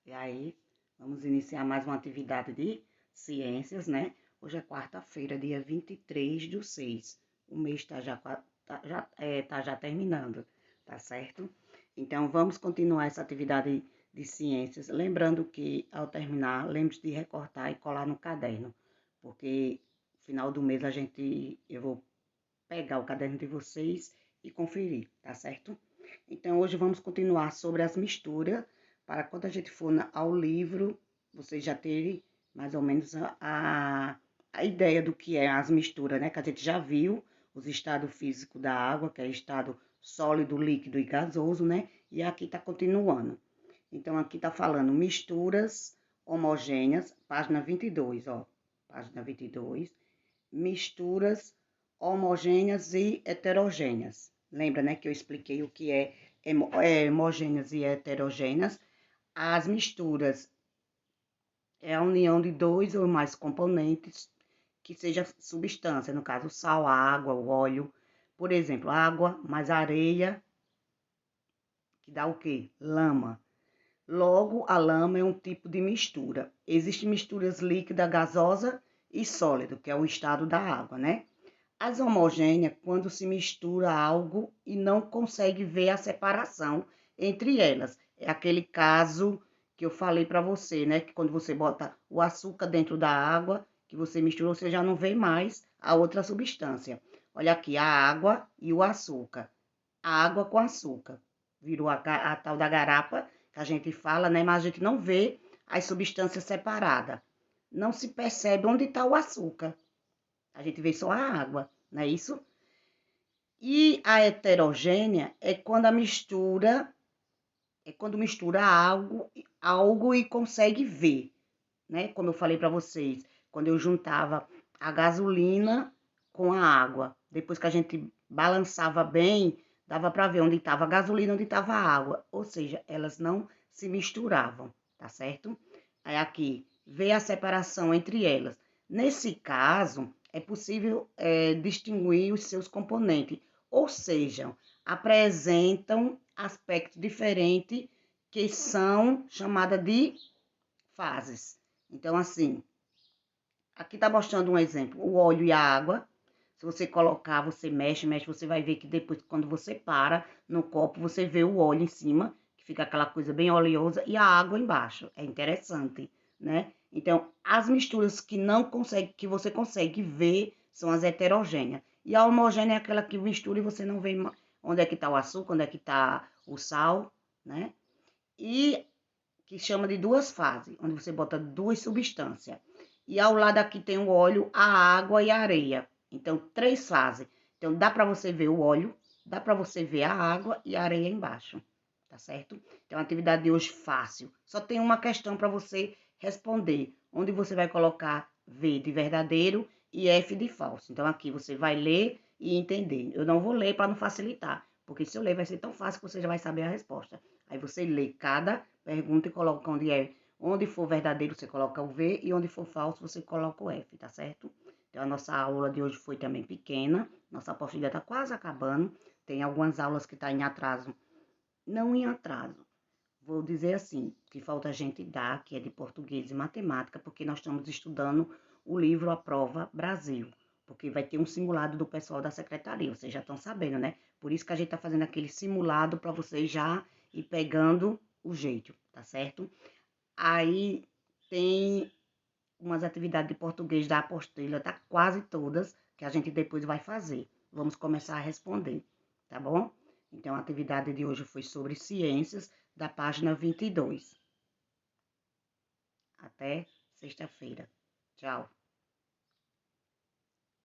E aí, vamos iniciar mais uma atividade de ciências, né? Hoje é quarta-feira, dia 23/6. O mês tá já terminando, tá certo? Então, vamos continuar essa atividade de ciências. Lembrando que, ao terminar, lembre-se de recortar e colar no caderno, porque no final do mês eu vou pegar o caderno de vocês e conferir, tá certo? Então, hoje vamos continuar sobre as misturas, para quando a gente for ao livro, vocês já terem mais ou menos a ideia do que é as misturas, né? Que a gente já viu os estados físicos da água, que é estado sólido, líquido e gasoso, né? E aqui tá continuando. Então, aqui tá falando misturas homogêneas, página 22, ó. Página 22. Misturas homogêneas e heterogêneas. Lembra, né, que eu expliquei o que é homogêneas e heterogêneas? As misturas é a união de dois ou mais componentes que seja substância, no caso, o sal, a água, o óleo. Por exemplo, água mais areia, que dá o quê? Lama. Logo, a lama é um tipo de mistura. Existem misturas líquida, gasosa e sólido, que é o estado da água, né? As homogêneas, quando se mistura algo e não consegue ver a separação entre elas. É aquele caso que eu falei para você, né? Que quando você bota o açúcar dentro da água, que você misturou, você já não vê mais a outra substância. Olha aqui, a água e o açúcar. A água com açúcar. Virou a tal da garapa, que a gente fala, né? Mas a gente não vê as substâncias separadas. Não se percebe onde está o açúcar. A gente vê só a água, não é isso? E a heterogênea é quando mistura algo e consegue ver, né? Como eu falei para vocês, quando eu juntava a gasolina com a água, depois que a gente balançava bem, dava para ver onde estava a gasolina, onde estava a água, ou seja, elas não se misturavam, tá certo? Aí aqui, ver a separação entre elas. Nesse caso, é possível distinguir os seus componentes, ou seja, apresentam aspectos diferentes que são chamadas de fases. Então, assim, aqui está mostrando um exemplo, o óleo e a água. Se você colocar, você mexe, você vai ver que depois, quando você para no copo, você vê o óleo em cima, que fica aquela coisa bem oleosa, e a água embaixo. É interessante, né? Então, as misturas que você consegue ver são as heterogêneas. E a homogênea é aquela que mistura e você não vê onde é que está o açúcar, onde é que está o sal, né? E que chama de duas fases, onde você bota duas substâncias. E ao lado aqui tem o óleo, a água e a areia. Então, três fases. Então, dá para você ver o óleo, dá para você ver a água e a areia embaixo. Tá certo? Então, a atividade de hoje fácil. Só tem uma questão para você responder, onde você vai colocar V de verdadeiro e F de falso. Então, aqui você vai ler e entender. Eu não vou ler para não facilitar, porque se eu ler vai ser tão fácil que você já vai saber a resposta. Aí você lê cada pergunta e coloca onde for verdadeiro você coloca o V e onde for falso você coloca o F, tá certo? Então a nossa aula de hoje foi também pequena, nossa apostila está quase acabando, tem algumas aulas que estão em atraso, não em atraso, vou dizer assim, que falta a gente dar, que é de português e matemática, porque nós estamos estudando o livro A Prova Brasil, porque vai ter um simulado do pessoal da secretaria, vocês já estão sabendo, né? Por isso que a gente está fazendo aquele simulado para vocês já ir pegando o jeito, tá certo? Aí tem umas atividades de português da apostila, tá quase todas, que a gente depois vai fazer. Vamos começar a responder, tá bom? Então, a atividade de hoje foi sobre ciências, da página 22. Até sexta-feira. Tchau.